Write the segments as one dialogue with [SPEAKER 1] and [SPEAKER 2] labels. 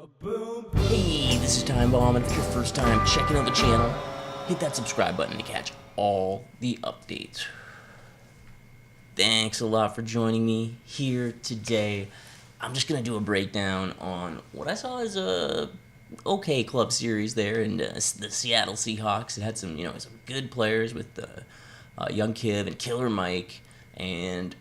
[SPEAKER 1] Hey, this is Time Bomb, and if it's your first time checking out the channel, hit that subscribe button to catch all the updates. Thanks a lot for joining me here today. I'm just going to do a breakdown on what I saw as a okay club series there in the Seattle Seahawks. It had some good players with Young Kiv and Killer Mike, and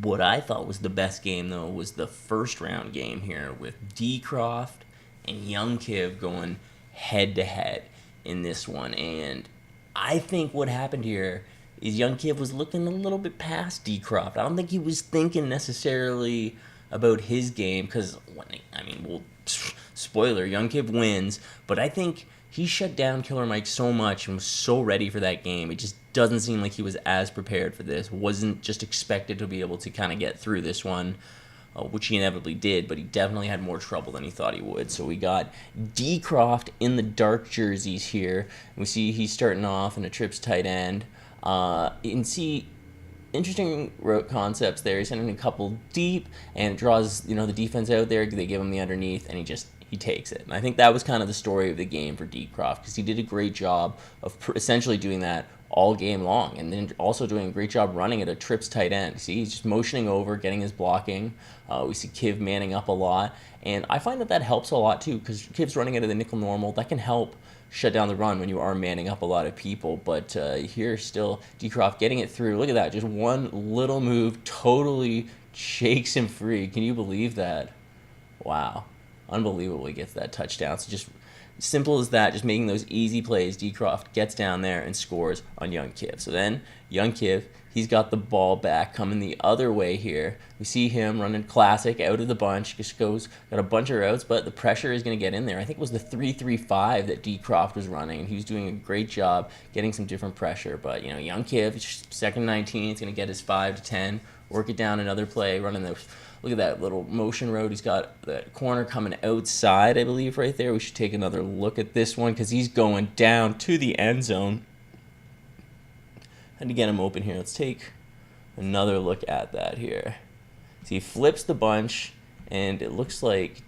[SPEAKER 1] what I thought was the best game, though, was the first round game here with Dcroft and Young Kiv going head-to-head in this one. And I think what happened here is Young Kiv was looking a little bit past Dcroft. I don't think he was thinking necessarily about his game because, spoiler, Young Kiv wins, but I think he shut down Killer Mike so much and was so ready for that game. It just doesn't seem like he was as prepared for this. Wasn't just expected to be able to kind of get through this one, which he inevitably did, but he definitely had more trouble than he thought he would. So we got Dcroft in the dark jerseys here. We see he's starting off in a trips tight end. You can see interesting route concepts there. He's sending a couple deep and it draws the defense out there. They give him the underneath and he takes it. And I think that was kind of the story of the game for Dcroft because he did a great job of essentially doing that all game long, and then also doing a great job running at a trips tight end. See, he's just motioning over, getting his blocking. We see Kiv manning up a lot, and I find that helps a lot too because Kiv's running out of the nickel normal. That can help shut down the run when you are manning up a lot of people. But here still Dcroft getting it through. Look at that, just one little move totally shakes him free. Can you believe that? Wow, unbelievable. He gets that touchdown. So just simple as that, just making those easy plays. Dcroft gets down there and scores on Young Kiv. So then Young Kiv, he's got the ball back coming the other way here. We see him running classic out of the bunch. Just got a bunch of routes, but the pressure is going to get in there. I think it was the 3-3-5 that Dcroft was running, and he was doing a great job getting some different pressure. But Young Kiv, second 19, he's going to get his 5 to 10, work it down another play, running those. Look at that little motion road. He's got that corner coming outside, I believe, right there. We should take another look at this one because he's going down to the end zone. And to get him open here, let's take another look at that here. So he flips the bunch, and it looks like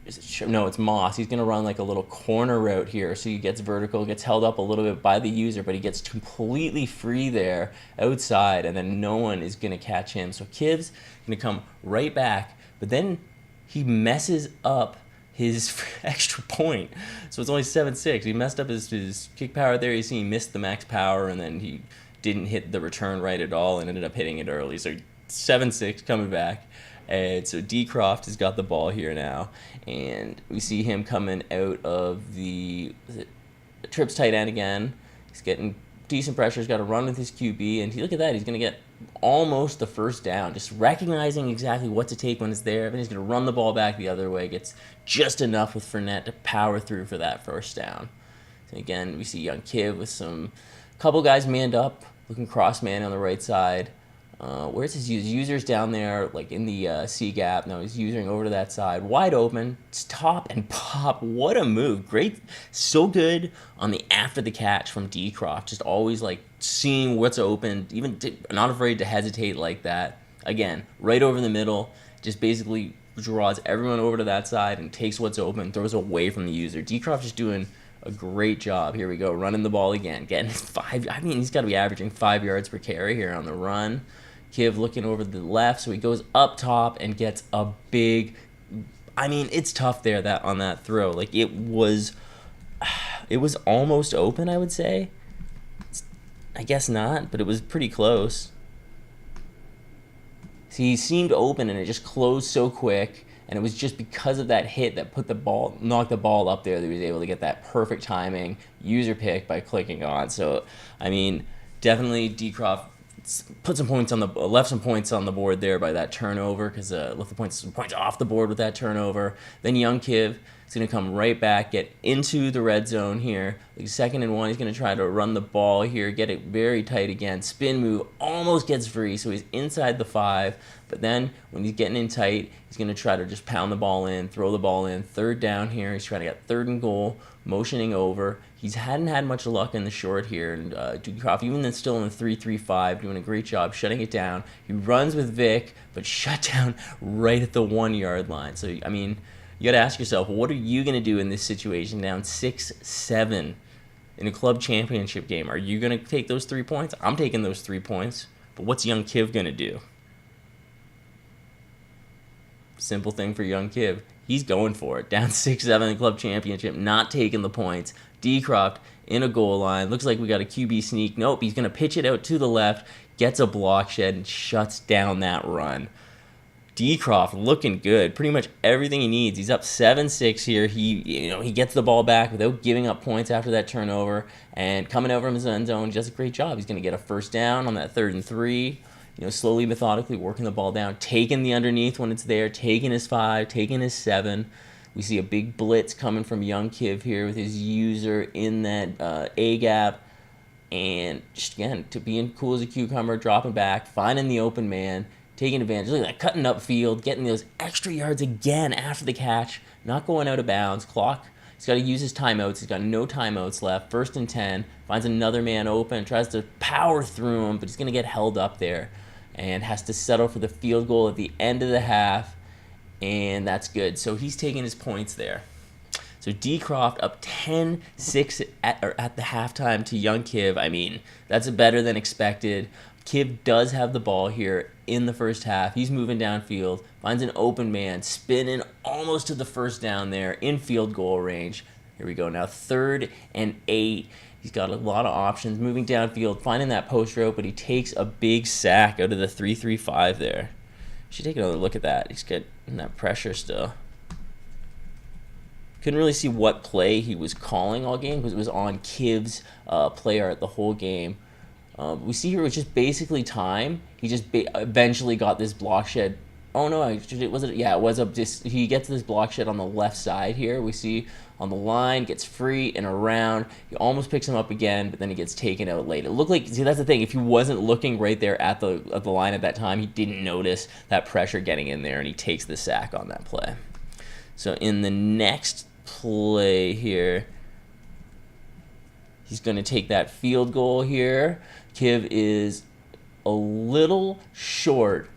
[SPEAKER 1] it's Moss. He's going to run like a little corner route here. So he gets vertical, gets held up a little bit by the user, but he gets completely free there outside, and then no one is going to catch him. So Kiv's going to come right back, but then he messes up his extra point. So it's only 7-6. He messed up his kick power there. You see he missed the max power, and then he didn't hit the return right at all and ended up hitting it early. So 7-6 coming back. And so Dcroft has got the ball here now, and we see him coming out of the trips tight end again. He's getting decent pressure. He's got to run with his QB, and look at that. He's going to get almost the first down, just recognizing exactly what to take when it's there. Then he's going to run the ball back the other way, gets just enough with Fournette to power through for that first down. And again, we see Young Kiv with couple guys manned up, looking cross man on the right side. Where's his users down there, like in the C gap? No, he's using over to that side, wide open. Stop and pop. What a move! Great, so good on the after the catch from Dcroft. Just always like seeing what's open, even not afraid to hesitate like that. Again, right over the middle, just basically draws everyone over to that side and takes what's open, throws away from the user. Dcroft just doing a great job. Here we go, running the ball again, getting 5. He's got to be averaging 5 yards per carry here on the run. Kiv looking over the left, so he goes up top and gets a big. It's tough there on that throw. Like it was almost open, I would say. I guess not, but it was pretty close. See, he seemed open and it just closed so quick, and it was just because of that hit that knocked the ball up there that he was able to get that perfect timing user pick by clicking on. So definitely Dcroft left some points on the board there by that turnover because left some points off the board with that turnover. Then Young Kiv is going to come right back, get into the red zone here. Like 2nd and 1, he's going to try to run the ball here, get it very tight again. Spin move, almost gets free, so he's inside the 5. But then when he's getting in tight, he's going to try to just pound the ball in, throw the ball in. 3rd down here, he's trying to get 3rd and goal, motioning over. He hadn't had much luck in the short here, and Dcroft, even then still in the 3-3-5, doing a great job shutting it down. He runs with Vic, but shut down right at the 1 yard line. So, I mean, you got to ask yourself, what are you going to do in this situation down 6-7 in a club championship game? Are you going to take those 3 points? I'm taking those 3 points, but what's young Kiv going to do? Simple thing for young Kiv. He's going for it. Down 6-7 in the club championship, not taking the points. Dcroft in a goal line. Looks like we got a QB sneak. Nope, he's going to pitch it out to the left, gets a block shed, and shuts down that run. Dcroft looking good. Pretty much everything he needs. He's up 7-6 here. He gets the ball back without giving up points after that turnover, and coming over in his end zone, does a great job. He's going to get a first down on that 3rd and 3. Slowly, methodically working the ball down, taking the underneath when it's there, taking his 5, taking his 7. We see a big blitz coming from young Kiv here with his user in that A gap. And just again, to being cool as a cucumber, dropping back, finding the open man, taking advantage. Look at that, cutting upfield, getting those extra yards again after the catch, not going out of bounds. Clock, he's got to use his timeouts. He's got no timeouts left. 1st and 10, finds another man open, tries to power through him, but he's going to get held up there and has to settle for the field goal at the end of the half. And that's good. So he's taking his points there. So Dcroft up 10-6 at the halftime to young Kiv. I mean, that's better than expected. Kiv does have the ball here in the first half. He's moving downfield, finds an open man, spinning almost to the first down there in field goal range. Here we go now, 3rd and 8. He's got a lot of options, moving downfield, finding that post rope, but he takes a big sack out of the 3-3-5 there. Should take another look at that. He's getting that pressure still. Couldn't really see what play he was calling all game because it was on Kiv's play art the whole game. We see here it was just basically time. He just eventually got this block shed. Oh no, it was up. He gets this block shed on the left side here. We see on the line, gets free and around. He almost picks him up again, but then he gets taken out late. It looked like, see, that's the thing. If he wasn't looking right there at the line at that time, he didn't notice that pressure getting in there, and he takes the sack on that play. So in the next play here, he's going to take that field goal here. Kiv is a little short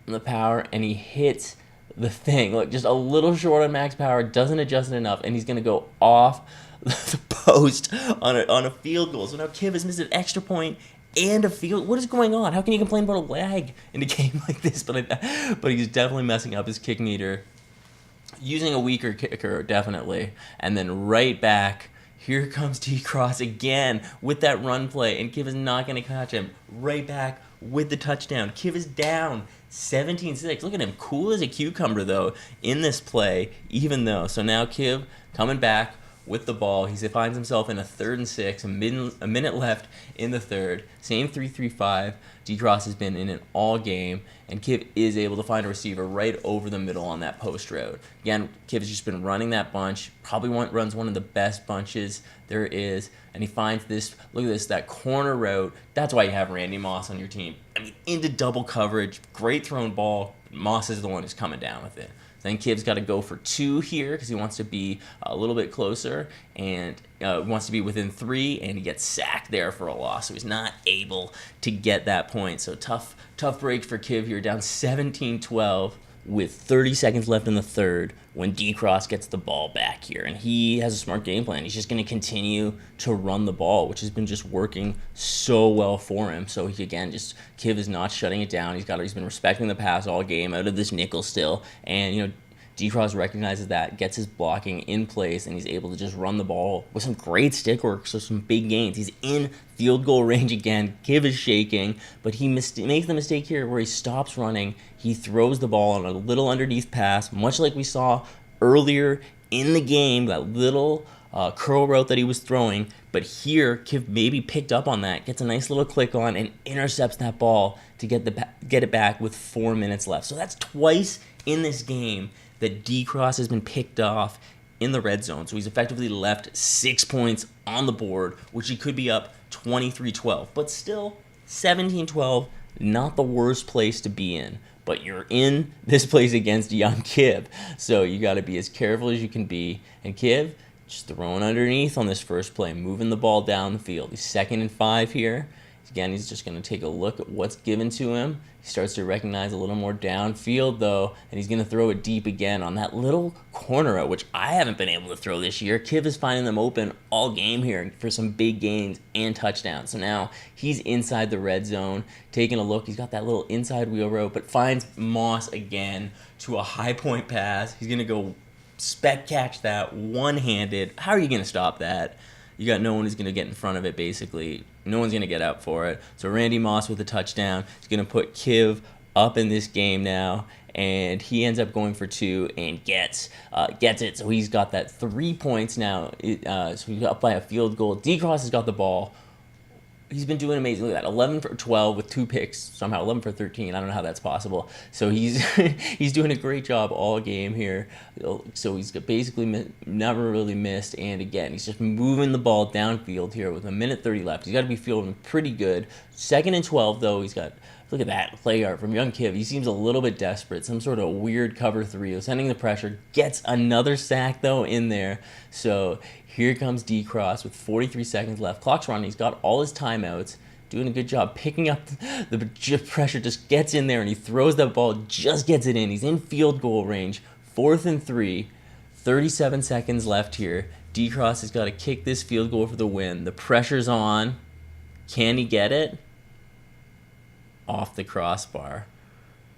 [SPEAKER 1] on the power, and he hits the thing. Look, just a little short on max power, doesn't adjust it enough, and he's going to go off the post on a field goal. So now Kiv has missed an extra point and a field. What is going on? How can you complain about a lag in a game like this? But he's definitely messing up his kick meter. Using a weaker kicker, definitely. And then right back, here comes Dcroft again with that run play, and Kiv is not going to catch him. Right back with the touchdown. Kiv is down 17-6. Look at him, cool as a cucumber, though, in this play, even though. So now Kiv coming back with the ball. He finds himself in a 3rd and 6, a minute left in the third. Same 3-3-5. Dcroft has been in it all game, and Kiv is able to find a receiver right over the middle on that post route. Again, Kiv has just been running that bunch, probably runs one of the best bunches there is, and he finds this, look at this, that corner route. That's why you have Randy Moss on your team. I mean, into double coverage, great thrown ball. Moss is the one who's coming down with it. Then Kiv's got to go for 2 here because he wants to be a little bit closer and wants to be within 3, and he gets sacked there for a loss, so he's not able to get that point. So tough break for Kiv here, down 17-12 with 30 seconds left in the third when Dcroft gets the ball back here. And he has a smart game plan. He's just going to continue to run the ball, which has been just working so well for him. So Kiv is not shutting it down. He's been respecting the pass all game out of this nickel still. And, Dcroft recognizes that, gets his blocking in place, and he's able to just run the ball with some great stick work, so some big gains. He's in field goal range again. Kiv is shaking, but he makes the mistake here where he stops running. He throws the ball on a little underneath pass, much like we saw earlier in the game, that little curl route that he was throwing. But here, Kiv maybe picked up on that, gets a nice little click on, and intercepts that ball to get it back with 4 minutes left. So that's twice in this game that Dcroft has been picked off in the red zone. So he's effectively left 6 points on the board, which he could be up 23-12. But still, 17-12, not the worst place to be in. but you're in this place against young Kiv, so you got to be as careful as you can be. And Kiv just throwing underneath on this first play, moving the ball down the field. He's 2nd and 5 here. Again, he's just going to take a look at what's given to him. He starts to recognize a little more downfield, though, and he's going to throw it deep again on that little corner out, which I haven't been able to throw this year. Kiv is finding them open all game here for some big gains and touchdowns. So now he's inside the red zone, taking a look. He's got that little inside wheel route, but finds Moss again to a high point pass. He's going to go spec catch that one-handed. How are you going to stop that? You got no one who's going to get in front of it, basically. No one's going to get out for it. So Randy Moss with a touchdown. He's going to put Kiv up in this game now, and he ends up going for 2 and gets it. So he's got that 3 points now. So he's up by a field goal. Dcroft has got the ball. He's been doing amazing. Look at that, 11 for 12 with 2 picks. Somehow 11 for 13. I don't know how that's possible. So he's he's doing a great job all game here. So he's basically never really missed. And again, he's just moving the ball downfield here with 1:30 left. He's got to be feeling pretty good. 2nd and 12 though. He's got, look at that play art from young Kiv. He seems a little bit desperate. Some sort of weird cover 3. Sending the pressure. Gets another sack though in there. So here comes Dcroft with 43 seconds left. Clock's running. He's got all his timeouts. Doing a good job picking up the pressure. Just gets in there and he throws that ball. Just gets it in. He's in field goal range. 4th and 3. 37 seconds left here. Dcroft has got to kick this field goal for the win. The pressure's on. Can he get it? Off the crossbar.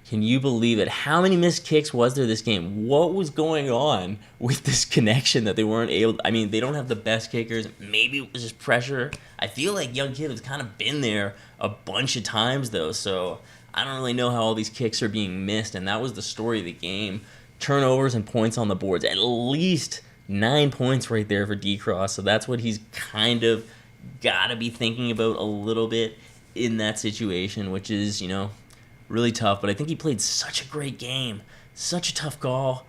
[SPEAKER 1] Can you believe it? How many missed kicks was there this game? What was going on with this connection that they weren't able... I mean, they don't have the best kickers. Maybe it was just pressure. I feel like young Kiv has kind of been there a bunch of times, though, so I don't really know how all these kicks are being missed, and that was the story of the game. Turnovers and points on the boards. At least 9 points right there for Dcroft, so that's what he's kind of got to be thinking about a little bit in that situation, which is, you know, really tough. But I think he played such a great game, such a tough call.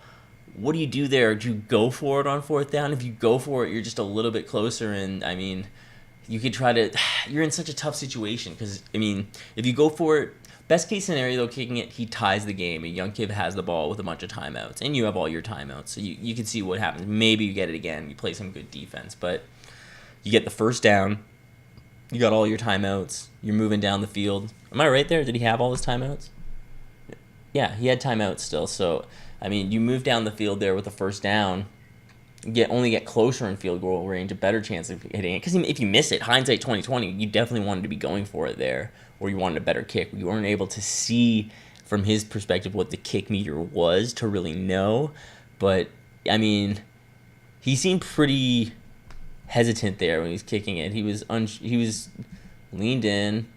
[SPEAKER 1] What do you do there? Do you go for it on 4th down? If you go for it, you're just a little bit closer, and I mean, you could try to... You're in such a tough situation because, I mean, if you go for it, best case scenario, though, kicking it, he ties the game. A young Kiv has the ball with a bunch of timeouts, and you have all your timeouts, so you can see what happens. Maybe you get it again. You play some good defense, but you get the 1st down. You got all your timeouts. You're moving down the field. Am I right there? Did he have all his timeouts? Yeah, he had timeouts still. So, I mean, you move down the field there with the 1st down. Only get closer in field goal range, a better chance of hitting it. Because if you miss it, hindsight 2020, you definitely wanted to be going for it there, or you wanted a better kick. You weren't able to see from his perspective what the kick meter was to really know. But, I mean, he seemed pretty hesitant there when he was kicking it. He was leaned in,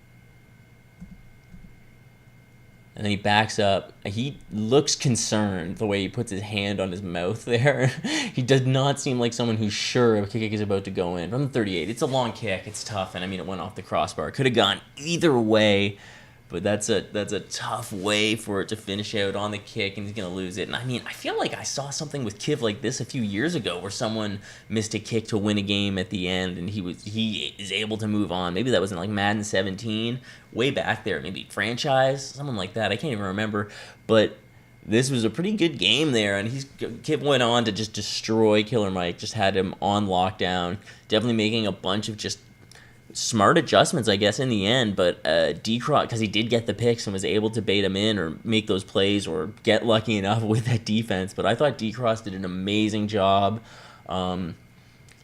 [SPEAKER 1] and then he backs up. He looks concerned the way he puts his hand on his mouth there. He does not seem like someone who's sure a kick is about to go in. From the 38, it's a long kick. It's tough, and I mean, it went off the crossbar. It could have gone either way, but that's a tough way for it to finish out on the kick, and he's going to lose it. And I mean, I feel like I saw something with Kiv like this a few years ago where someone missed a kick to win a game at the end, and he is able to move on. Maybe that was in like Madden 17, way back there, maybe franchise, someone like that. I can't even remember, but this was a pretty good game there, and Kiv went on to just destroy Killer Mike, just had him on lockdown, definitely making a bunch of just smart adjustments, I guess, in the end. But Dcroft, because he did get the picks and was able to bait him in or make those plays or get lucky enough with that defense. But I thought Dcroft did an amazing job.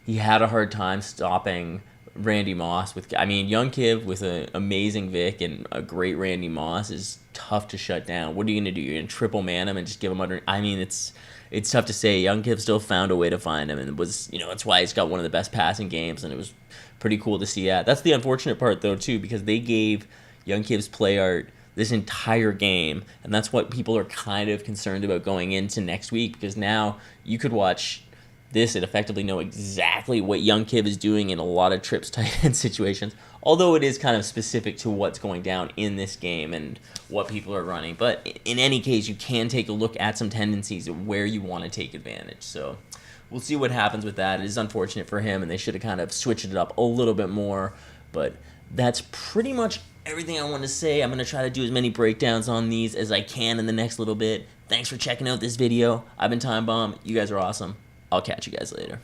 [SPEAKER 1] He had a hard time stopping Randy Moss. Young Kiv with an amazing Vic and a great Randy Moss is tough to shut down. What are you going to do? You're going to triple man him and just give him under... I mean, it's tough to say. Young Kiv still found a way to find him, and it was, that's why he's got one of the best passing games, and it was pretty cool to see that. That's the unfortunate part, though, too, because they gave young Kiv's play art this entire game, and that's what people are kind of concerned about going into next week, because now you could watch this and effectively know exactly what young Kiv is doing in a lot of trips tight end situations, although it is kind of specific to what's going down in this game and what people are running. But in any case, you can take a look at some tendencies of where you want to take advantage. So we'll see what happens with that. It is unfortunate for him, and they should have kind of switched it up a little bit more. But that's pretty much everything I want to say. I'm going to try to do as many breakdowns on these as I can in the next little bit. Thanks for checking out this video. I've been Time Bomb. You guys are awesome. I'll catch you guys later.